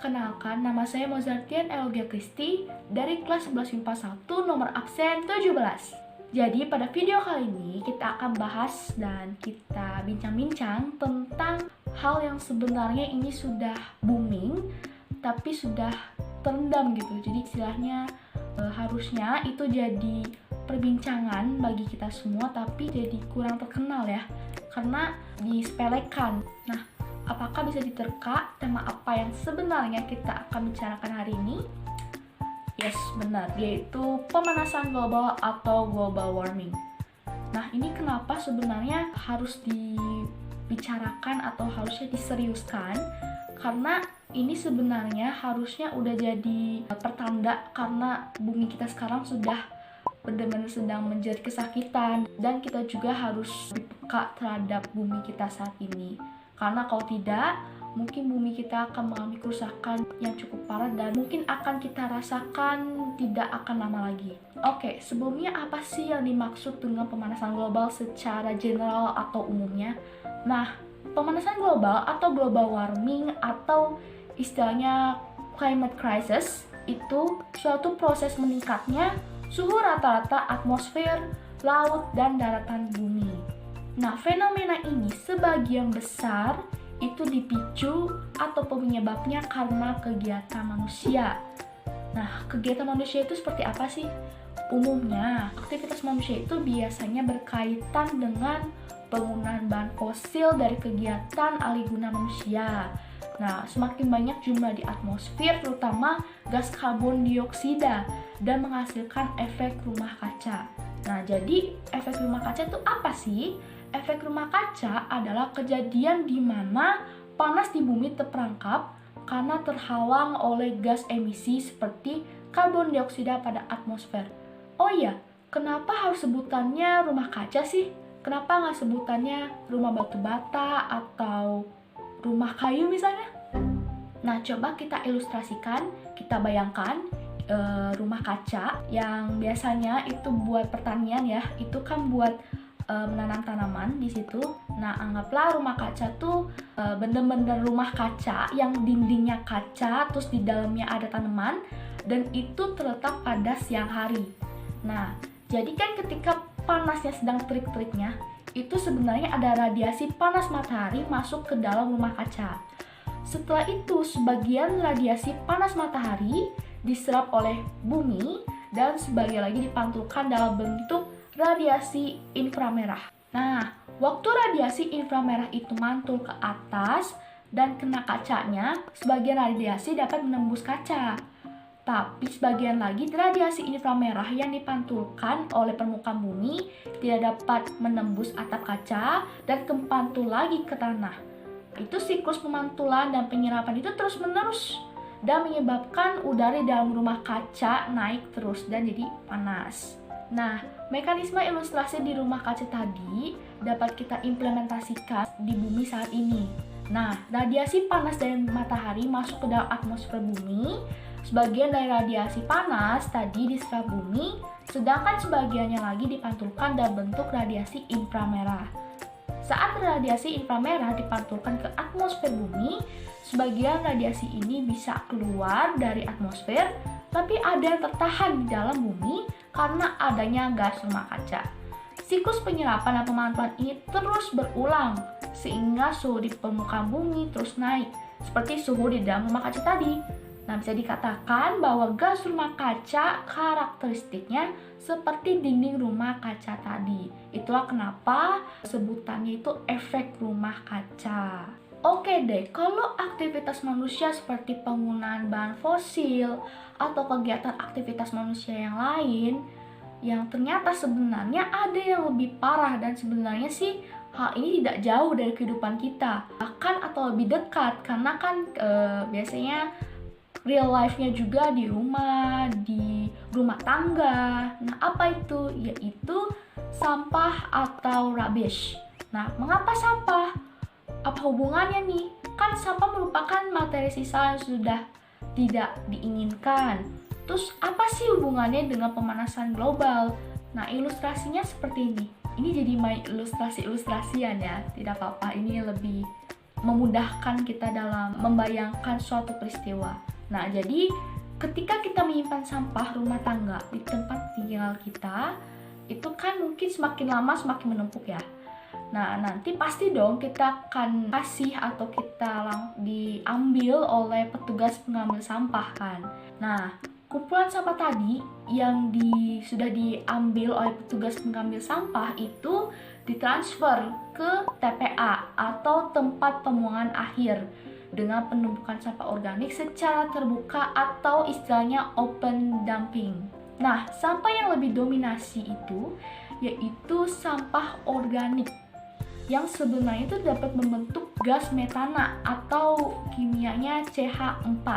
Perkenalkan, nama saya Mozartian Elogia Kristi dari kelas 11 MIPA 1 nomor absen 17. Jadi pada video kali ini kita akan bahas dan kita bincang-bincang tentang hal yang sebenarnya ini sudah booming tapi sudah terendam gitu. Jadi istilahnya harusnya itu jadi perbincangan bagi kita semua tapi jadi kurang terkenal ya, karena disepelekan. Nah, apakah bisa diterka tema apa yang sebenarnya kita akan bicarakan hari ini? Yes, benar, yaitu pemanasan global atau global warming. Nah, ini kenapa sebenarnya harus dibicarakan atau harusnya diseriuskan? Karena ini sebenarnya harusnya udah jadi pertanda karena bumi kita sekarang sudah benar-benar sedang menjadi kesakitan, dan kita juga harus peka terhadap bumi kita saat ini. Karena kalau tidak, mungkin bumi kita akan mengalami kerusakan yang cukup parah dan mungkin akan kita rasakan tidak akan lama lagi. Oke, sebelumnya apa sih yang dimaksud dengan pemanasan global secara general atau umumnya? Nah, pemanasan global atau global warming atau istilahnya climate crisis itu suatu proses meningkatnya suhu rata-rata atmosfer, laut, dan daratan bumi. Nah, fenomena ini sebagian besar itu dipicu atau penyebabnya karena kegiatan manusia. Nah, kegiatan manusia itu seperti apa sih? Umumnya, aktivitas manusia itu biasanya berkaitan dengan penggunaan bahan fosil dari kegiatan alihguna manusia. Nah, semakin banyak jumlah di atmosfer, terutama gas karbon dioksida, dan menghasilkan efek rumah kaca. Nah, jadi efek rumah kaca itu apa sih? Efek rumah kaca adalah kejadian di mana panas di bumi terperangkap karena terhalang oleh gas emisi seperti karbon dioksida pada atmosfer. Oh iya, kenapa harus sebutannya rumah kaca sih? Kenapa nggak sebutannya rumah batu bata atau rumah kayu misalnya? Nah, coba kita ilustrasikan, kita bayangkan rumah kaca yang biasanya itu buat pertanian ya, itu kan buat menanam tanaman di situ. Nah, anggaplah rumah kaca tuh bener-bener rumah kaca yang dindingnya kaca, terus di dalamnya ada tanaman, dan itu terletak pada siang hari. Nah, jadi kan ketika panasnya sedang terik-teriknya, itu sebenarnya ada radiasi panas matahari masuk ke dalam rumah kaca. Setelah itu, sebagian radiasi panas matahari diserap oleh bumi dan sebagian lagi dipantulkan dalam bentuk radiasi inframerah. Nah, waktu radiasi inframerah itu mantul ke atas dan kena kacanya, sebagian radiasi dapat menembus kaca. Tapi sebagian lagi radiasi inframerah yang dipantulkan oleh permukaan bumi tidak dapat menembus atap kaca dan kepantul lagi ke tanah. Itu siklus pemantulan dan penyerapan itu terus-menerus dan menyebabkan udara di dalam rumah kaca naik terus dan jadi panas. Nah, mekanisme ilustrasi di rumah kaca tadi dapat kita implementasikan di bumi saat ini. Nah, radiasi panas dari matahari masuk ke dalam atmosfer bumi. Sebagian dari radiasi panas tadi diserap bumi, sedangkan sebagiannya lagi dipantulkan dalam bentuk radiasi inframerah. Saat radiasi inframerah dipantulkan ke atmosfer bumi, sebagian radiasi ini bisa keluar dari atmosfer, tapi ada yang tertahan di dalam bumi karena adanya gas rumah kaca. Siklus penyerapan dan pemantulan ini terus berulang, sehingga suhu di permukaan bumi terus naik, seperti suhu di dalam rumah kaca tadi. Nah, bisa dikatakan bahwa gas rumah kaca karakteristiknya seperti dinding rumah kaca tadi. Itulah kenapa sebutannya itu efek rumah kaca. Oke deh, kalau aktivitas manusia seperti penggunaan bahan fosil atau kegiatan aktivitas manusia yang lain, yang ternyata sebenarnya ada yang lebih parah dan sebenarnya sih hal ini tidak jauh dari kehidupan kita, bahkan atau lebih dekat, karena kan biasanya real life-nya juga di rumah tangga. Nah, apa itu? Yaitu sampah atau rubbish. Nah, mengapa sampah? Apa hubungannya nih? Kan sampah merupakan materi sisa yang sudah tidak diinginkan. Terus apa sih hubungannya dengan pemanasan global? Nah, ilustrasinya seperti ini. Ini jadi main ilustrasi-ilustrasian ya. Tidak apa-apa, ini lebih memudahkan kita dalam membayangkan suatu peristiwa. Nah, jadi ketika kita menyimpan sampah rumah tangga di tempat tinggal kita, itu kan mungkin semakin lama semakin menumpuk ya. Nah, nanti pasti dong kita akan kasih atau kita diambil oleh petugas pengambil sampah kan. Nah, kumpulan sampah tadi yang sudah diambil oleh petugas pengambil sampah itu ditransfer ke TPA atau tempat pembuangan akhir dengan penumpukan sampah organik secara terbuka atau istilahnya open dumping. Nah, sampah yang lebih dominasi itu yaitu sampah organik yang sebenarnya itu dapat membentuk gas metana atau kimianya CH4.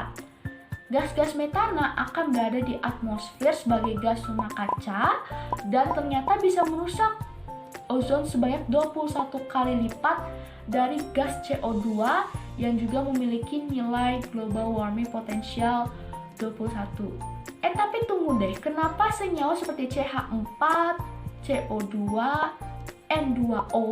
Gas-gas metana akan berada di atmosfer sebagai gas rumah kaca dan ternyata bisa merusak ozon sebanyak 21 kali lipat dari gas CO2 yang juga memiliki nilai global warming potensial 21. Tapi tunggu deh, kenapa senyawa seperti CH4, CO2, N2O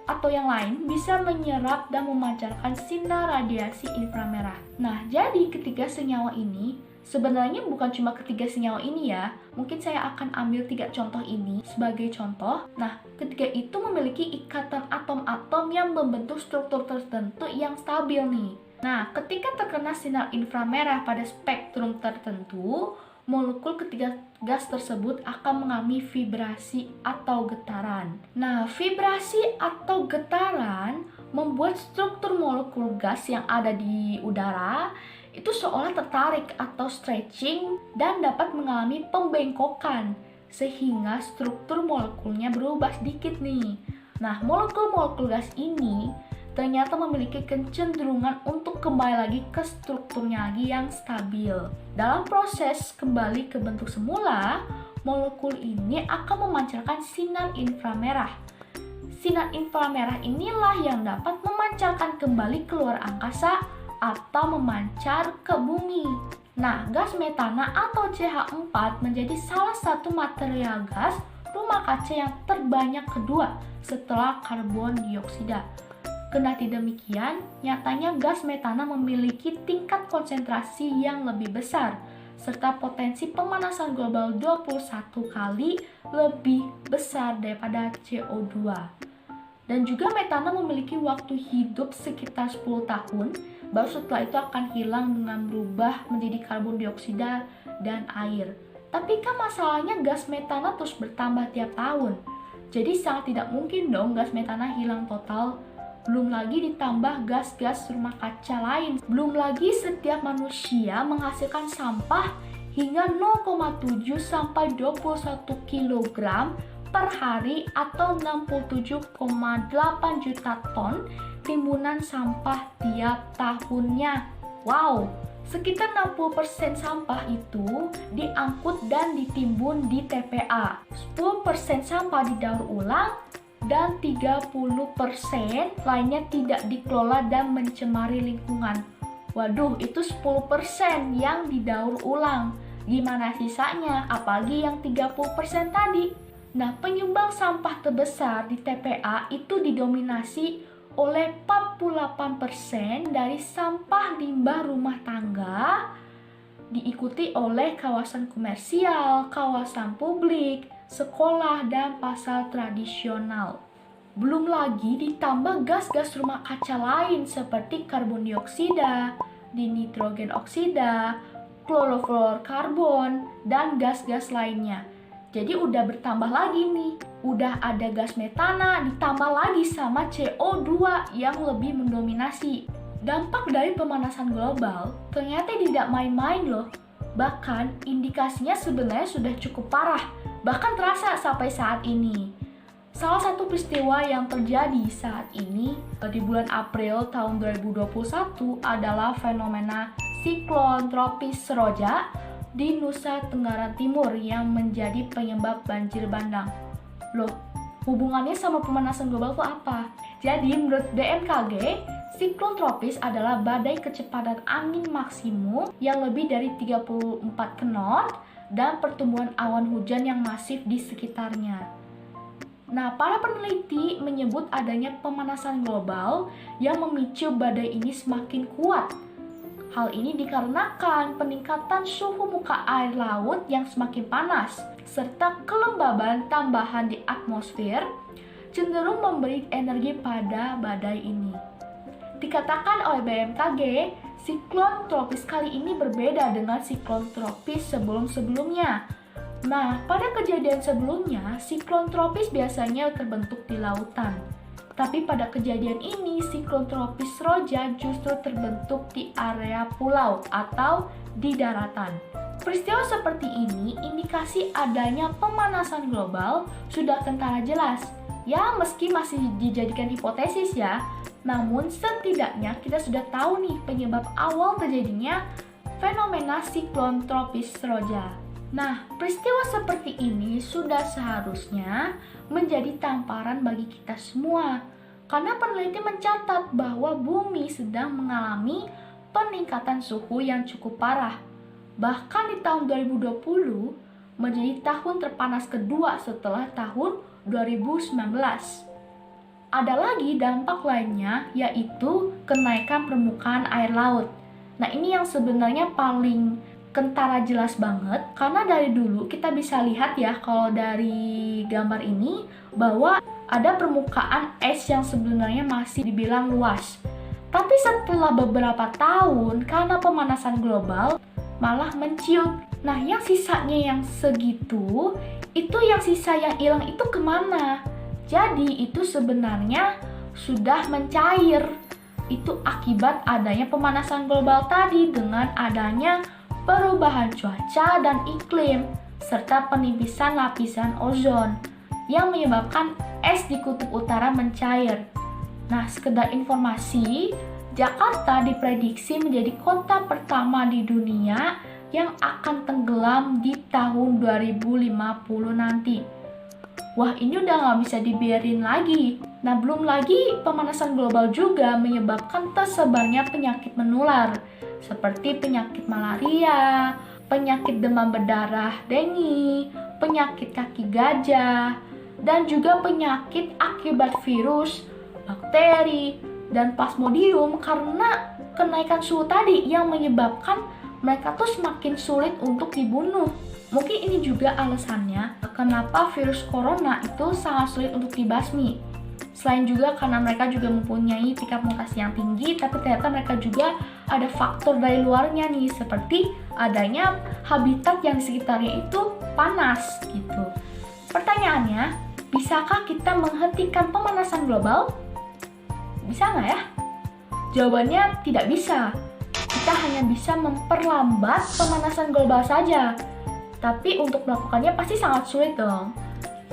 atau yang lain bisa menyerap dan memancarkan sinar radiasi inframerah? Nah, jadi ketiga senyawa ini sebenarnya bukan cuma ketiga senyawa ini ya. Mungkin saya akan ambil 3 contoh ini sebagai contoh. Nah, ketiga itu memiliki ikatan atom-atom yang membentuk struktur tertentu yang stabil nih. Nah, ketika terkena sinar inframerah pada spektrum tertentu, molekul ketiga gas tersebut akan mengalami vibrasi atau getaran. Nah, vibrasi atau getaran membuat struktur molekul gas yang ada di udara itu seolah tertarik atau stretching dan dapat mengalami pembengkokan sehingga struktur molekulnya berubah sedikit nih. Nah, molekul-molekul gas ini ternyata memiliki kecenderungan untuk kembali lagi ke strukturnya lagi yang stabil. Dalam proses kembali ke bentuk semula, molekul ini akan memancarkan sinar inframerah. Sinar inframerah inilah yang dapat memancarkan kembali keluar angkasa atau memancar ke bumi. Nah, gas metana atau CH4 menjadi salah satu material gas rumah kaca yang terbanyak kedua setelah karbon dioksida. Kendati demikian, nyatanya gas metana memiliki tingkat konsentrasi yang lebih besar, serta potensi pemanasan global 21 kali lebih besar daripada CO2. Dan juga metana memiliki waktu hidup sekitar 10 tahun, baru setelah itu akan hilang dengan berubah menjadi karbon dioksida dan air. Tapi kan masalahnya gas metana terus bertambah tiap tahun, jadi sangat tidak mungkin dong gas metana hilang total. Belum lagi ditambah gas-gas rumah kaca lain. Belum lagi setiap manusia menghasilkan sampah hingga 0,7 sampai 21 kg per hari atau 67,8 juta ton timbunan sampah tiap tahunnya. Wow, sekitar 60% sampah itu diangkut dan ditimbun di TPA. 10% sampah didaur ulang dan 30% lainnya tidak dikelola dan mencemari lingkungan. Waduh, itu 10% yang didaur ulang. Gimana sisanya? Apalagi yang 30% tadi. Nah, penyumbang sampah terbesar di TPA itu didominasi oleh 48% dari sampah limbah rumah tangga, diikuti oleh kawasan komersial, kawasan publik, sekolah, dan pasar tradisional. Belum lagi ditambah gas-gas rumah kaca lain seperti karbon dioksida, dinitrogen oksida, klorofluorkarbon, dan gas-gas lainnya. Jadi udah bertambah lagi nih. Udah ada gas metana ditambah lagi sama CO2 yang lebih mendominasi. Dampak dari pemanasan global ternyata tidak main-main loh. Bahkan indikasinya sebenarnya sudah cukup parah, bahkan terasa sampai saat ini. Salah satu peristiwa yang terjadi saat ini di bulan April tahun 2021 adalah fenomena siklon tropis Seroja di Nusa Tenggara Timur yang menjadi penyebab banjir bandang. Loh, hubungannya sama pemanasan global itu apa? Jadi menurut BMKG, siklon tropis adalah badai kecepatan angin maksimum yang lebih dari 34 knot dan pertumbuhan awan hujan yang masif di sekitarnya. Nah, para peneliti menyebut adanya pemanasan global yang memicu badai ini semakin kuat. Hal ini dikarenakan peningkatan suhu muka air laut yang semakin panas, serta kelembaban tambahan di atmosfer cenderung memberi energi pada badai ini. Dikatakan oleh BMKG, siklon tropis kali ini berbeda dengan siklon tropis sebelum-sebelumnya. Nah, pada kejadian sebelumnya, siklon tropis biasanya terbentuk di lautan. Tapi pada kejadian ini, siklon tropis Roja justru terbentuk di area pulau atau di daratan. Peristiwa seperti ini indikasi adanya pemanasan global sudah kentara jelas. Ya, meski masih dijadikan hipotesis ya, namun setidaknya kita sudah tahu nih penyebab awal terjadinya fenomena siklon tropis Roja. Nah, peristiwa seperti ini sudah seharusnya menjadi tamparan bagi kita semua. Karena peneliti mencatat bahwa bumi sedang mengalami peningkatan suhu yang cukup parah. Bahkan di tahun 2020 menjadi tahun terpanas kedua setelah tahun 2019. Ada lagi dampak lainnya, yaitu kenaikan permukaan air laut. Nah, ini yang sebenarnya paling kentara jelas banget, karena dari dulu kita bisa lihat ya kalau dari gambar ini bahwa ada permukaan es yang sebenarnya masih dibilang luas. Tapi setelah beberapa tahun karena pemanasan global malah menciut. Nah, yang sisanya yang segitu, itu yang sisa yang hilang itu kemana? Jadi itu sebenarnya sudah mencair. Itu akibat adanya pemanasan global tadi dengan adanya perubahan cuaca dan iklim, serta penipisan lapisan ozon yang menyebabkan es di kutub utara mencair. Nah, sekedar informasi, Jakarta diprediksi menjadi kota pertama di dunia yang akan tenggelam di tahun 2050 nanti. Wah, ini udah nggak bisa dibiarin lagi. Nah, belum lagi pemanasan global juga menyebabkan tersebarnya penyakit menular seperti penyakit malaria, penyakit demam berdarah dengue, penyakit kaki gajah, dan juga penyakit akibat virus, bakteri, dan plasmodium karena kenaikan suhu tadi yang menyebabkan mereka tuh semakin sulit untuk dibunuh. Mungkin ini juga alasannya kenapa virus corona itu sangat sulit untuk dibasmi. Selain juga karena mereka juga mempunyai tingkat mutasi yang tinggi, tapi ternyata mereka juga ada faktor dari luarnya nih, seperti adanya habitat yang di sekitarnya itu panas gitu. Pertanyaannya, bisakah kita menghentikan pemanasan global? Bisa nggak ya? Jawabannya tidak bisa. Kita hanya bisa memperlambat pemanasan global saja. Tapi untuk melakukannya pasti sangat sulit dong.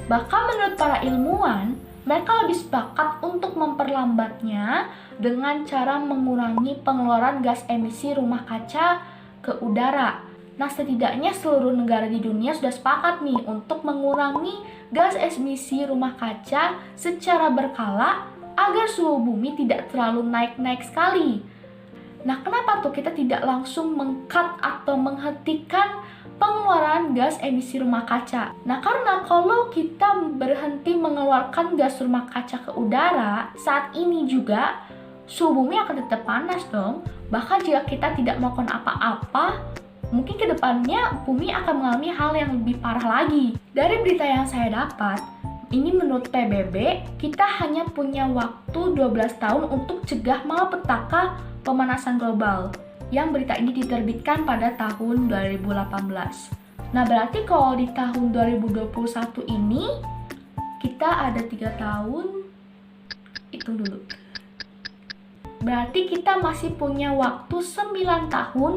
Bahkan menurut para ilmuwan, mereka lebih sepakat untuk memperlambatnya dengan cara mengurangi pengeluaran gas emisi rumah kaca ke udara. Nah, setidaknya seluruh negara di dunia sudah sepakat nih untuk mengurangi gas emisi rumah kaca secara berkala agar suhu bumi tidak terlalu naik-naik sekali. Nah, kenapa tuh kita tidak langsung meng-cut atau menghentikan pengeluaran gas emisi rumah kaca? Nah, karena kalau kita berhenti mengeluarkan gas rumah kaca ke udara, saat ini juga suhu bumi akan tetap panas dong. Bahkan jika kita tidak melakukan apa-apa, mungkin ke depannya bumi akan mengalami hal yang lebih parah lagi. Dari berita yang saya dapat, ini menurut PBB, kita hanya punya waktu 12 tahun untuk cegah malapetaka pemanasan global. Yang berita ini diterbitkan pada tahun 2018. Nah, berarti kalau di tahun 2021 ini, kita ada 3 tahun, hitung dulu. Berarti kita masih punya waktu 9 tahun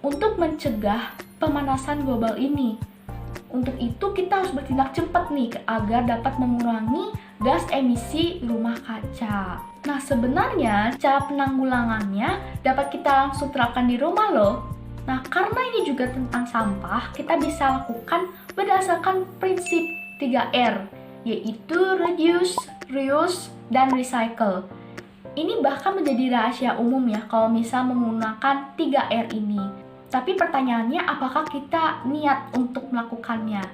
untuk mencegah pemanasan global ini. Untuk itu kita harus bertindak cepat nih agar dapat mengurangi gas emisi rumah kaca. Nah, sebenarnya cara penanggulangannya dapat kita langsung terapkan di rumah loh. Nah, karena ini juga tentang sampah, kita bisa lakukan berdasarkan prinsip 3R, yaitu reduce, reuse, dan recycle. Ini bahkan menjadi rahasia umum ya kalau misal menggunakan 3R ini. Tapi pertanyaannya, apakah kita niat untuk melakukannya?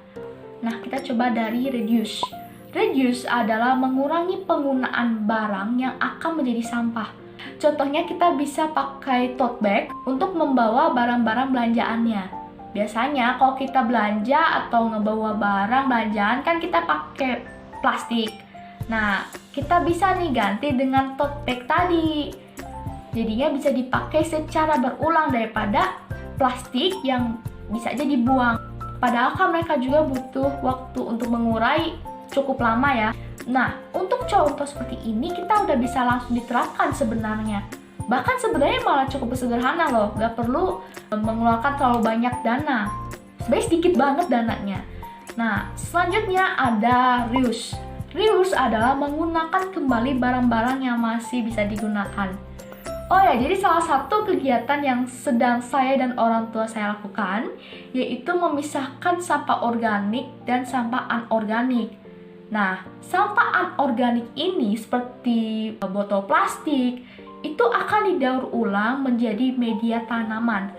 Nah, kita coba dari reduce. Reduce adalah mengurangi penggunaan barang yang akan menjadi sampah. Contohnya kita bisa pakai tote bag untuk membawa barang-barang belanjaannya. Biasanya kalau kita belanja atau ngebawa barang belanjaan kan kita pakai plastik. Nah, kita bisa nih ganti dengan tote bag tadi. Jadinya bisa dipakai secara berulang daripada plastik yang bisa aja dibuang. Padahal kan mereka juga butuh waktu untuk mengurai cukup lama ya. Nah, untuk contoh seperti ini kita udah bisa langsung diterapkan sebenarnya. Bahkan sebenarnya malah cukup sederhana loh, gak perlu mengeluarkan terlalu banyak dana. Sebenarnya sedikit banget dananya. Nah, selanjutnya ada reuse. Reuse adalah menggunakan kembali barang-barang yang masih bisa digunakan. Oh ya, jadi salah satu kegiatan yang sedang saya dan orang tua saya lakukan yaitu memisahkan sampah organik dan sampah anorganik. Nah, sampah anorganik ini seperti botol plastik itu akan didaur ulang menjadi media tanaman.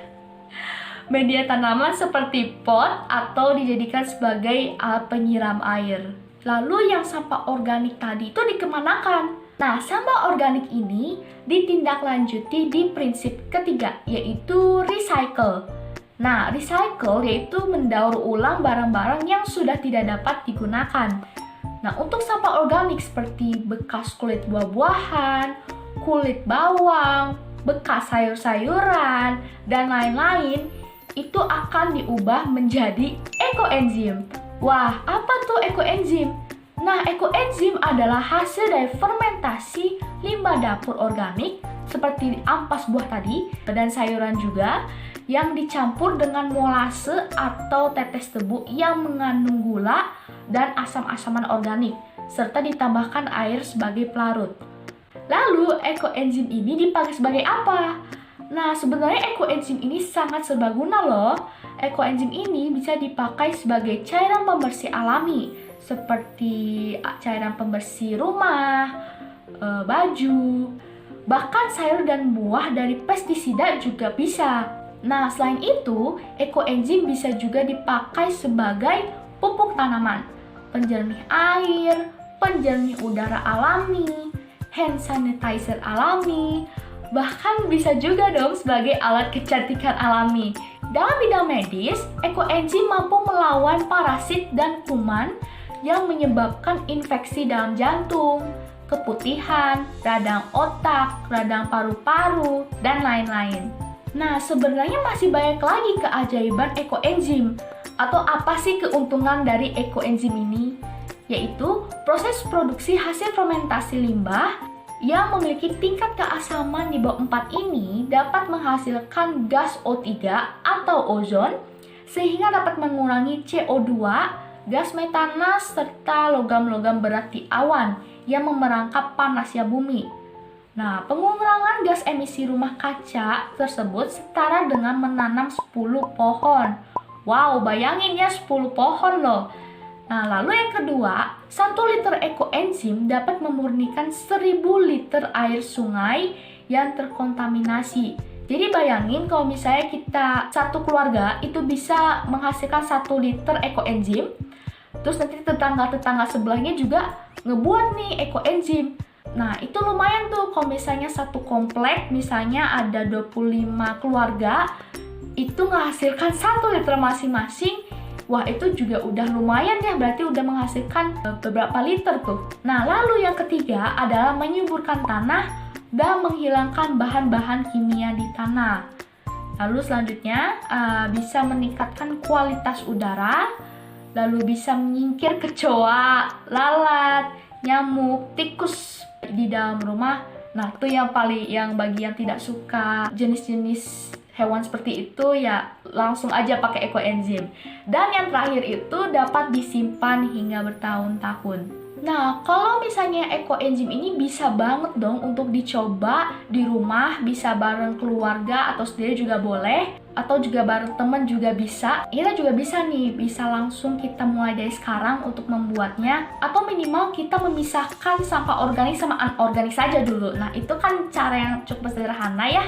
Media tanaman seperti pot atau dijadikan sebagai alat penyiram air. Lalu yang sampah organik tadi itu dikemanakan? Nah, sampah organik ini ditindaklanjuti di prinsip ketiga, yaitu recycle. Nah, recycle yaitu mendaur ulang barang-barang yang sudah tidak dapat digunakan. Nah, untuk sampah organik seperti bekas kulit buah-buahan, kulit bawang, bekas sayur-sayuran, dan lain-lain, itu akan diubah menjadi ekoenzim. Wah, apa tuh ekoenzim? Nah, ekoenzim adalah hasil dari fermentasi limbah dapur organik seperti ampas buah tadi dan sayuran juga yang dicampur dengan molase atau tetes tebu yang mengandung gula dan asam-asaman organik serta ditambahkan air sebagai pelarut. Lalu, ekoenzim ini dipakai sebagai apa? Nah, sebenarnya ekoenzim ini sangat serbaguna loh. Ekoenzim ini bisa dipakai sebagai cairan pembersih alami seperti cairan pembersih rumah, baju, bahkan sayur dan buah dari pestisida juga bisa. Nah, selain itu, ekoenzim bisa juga dipakai sebagai pupuk tanaman, penjernih air, penjernih udara alami, hand sanitizer alami, bahkan bisa juga dong sebagai alat kecantikan alami. Dalam bidang medis, ekoenzim mampu melawan parasit dan kuman yang menyebabkan infeksi dalam jantung, keputihan, radang otak, radang paru-paru, dan lain-lain. Nah, sebenarnya masih banyak lagi keajaiban ekoenzim. Atau apa sih keuntungan dari ekoenzim ini? Yaitu proses produksi hasil fermentasi limbah yang memiliki tingkat keasaman di bawah 4 ini dapat menghasilkan gas O3 atau ozon sehingga dapat mengurangi CO2, gas metanas, serta logam-logam berat di awan yang memerangkap panasnya bumi. Nah, pengurangan gas emisi rumah kaca tersebut setara dengan menanam 10 pohon. Wow, bayangin ya 10 pohon loh. Nah, lalu yang kedua, 1 liter ekoenzim dapat memurnikan 1000 liter air sungai yang terkontaminasi. Jadi bayangin kalau misalnya kita satu keluarga itu bisa menghasilkan 1 liter ekoenzim, terus nanti tetangga-tetangga sebelahnya juga ngebuat nih ekoenzim. Nah, itu lumayan tuh kalau misalnya satu komplek, misalnya ada 25 keluarga, itu menghasilkan 1 liter masing-masing. Wah, itu juga udah lumayan ya, berarti udah menghasilkan beberapa liter tuh. Nah, lalu yang ketiga adalah menyuburkan tanah dan menghilangkan bahan-bahan kimia di tanah. Lalu selanjutnya bisa meningkatkan kualitas udara, lalu bisa menyingkir kecoa, lalat, nyamuk, tikus di dalam rumah. Nah, itu yang bagi yang tidak suka jenis-jenis hewan seperti itu ya langsung aja pakai ekoenzim. Dan yang terakhir itu dapat disimpan hingga bertahun-tahun. Nah, kalau misalnya ekoenzim ini bisa banget dong untuk dicoba di rumah, bisa bareng keluarga atau sendiri juga boleh, atau juga bareng teman juga bisa. Kita juga bisa nih, bisa langsung kita mulai dari sekarang untuk membuatnya, atau minimal kita memisahkan sampah organik sama anorganik saja dulu. Nah, itu kan cara yang cukup sederhana ya.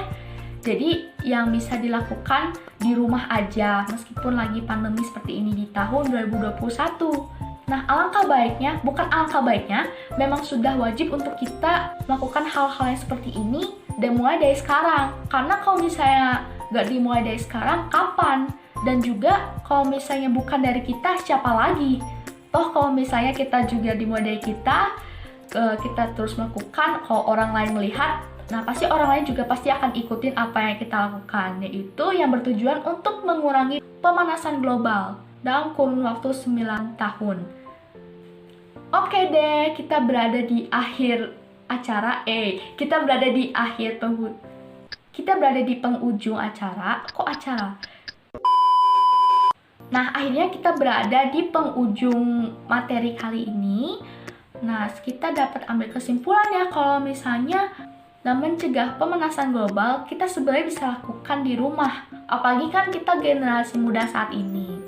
Jadi yang bisa dilakukan di rumah aja meskipun lagi pandemi seperti ini di tahun 2021. Nah, memang sudah wajib untuk kita melakukan hal-hal yang seperti ini dan mulai dari sekarang. Karena kalau misalnya nggak dimulai dari sekarang, kapan? Dan juga kalau misalnya bukan dari kita, siapa lagi? Toh kalau misalnya kita juga dimulai dari kita terus melakukan, kalau orang lain melihat, nah pasti orang lain juga pasti akan ikutin apa yang kita lakukan, yaitu yang bertujuan untuk mengurangi pemanasan global dalam kurun waktu 9 tahun. Oke deh, kita berada di akhir acara. Kita berada di penghujung acara. Kok acara? Nah, akhirnya kita berada di penghujung materi kali ini. Nah, kita dapat ambil kesimpulan ya kalau misalnya mencegah pemanasan global, kita sebenarnya bisa lakukan di rumah. Apalagi kan kita generasi muda saat ini.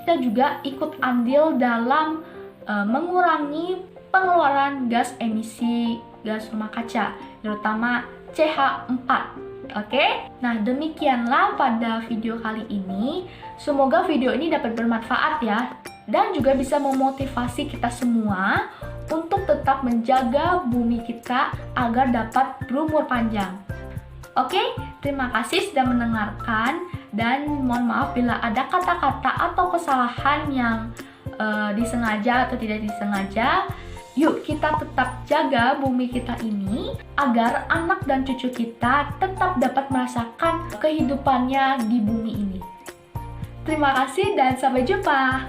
Kita juga ikut andil dalam mengurangi pengeluaran gas emisi gas rumah kaca, terutama CH4. Oke? Nah, demikianlah pada video kali ini. Semoga video ini dapat bermanfaat ya, dan juga bisa memotivasi kita semua untuk tetap menjaga bumi kita agar dapat berumur panjang. Oke, terima kasih sudah mendengarkan, dan mohon maaf bila ada kata-kata atau kesalahan yang disengaja atau tidak disengaja. Yuk kita tetap jaga bumi kita ini agar anak dan cucu kita tetap dapat merasakan kehidupannya di bumi ini. Terima kasih dan sampai jumpa.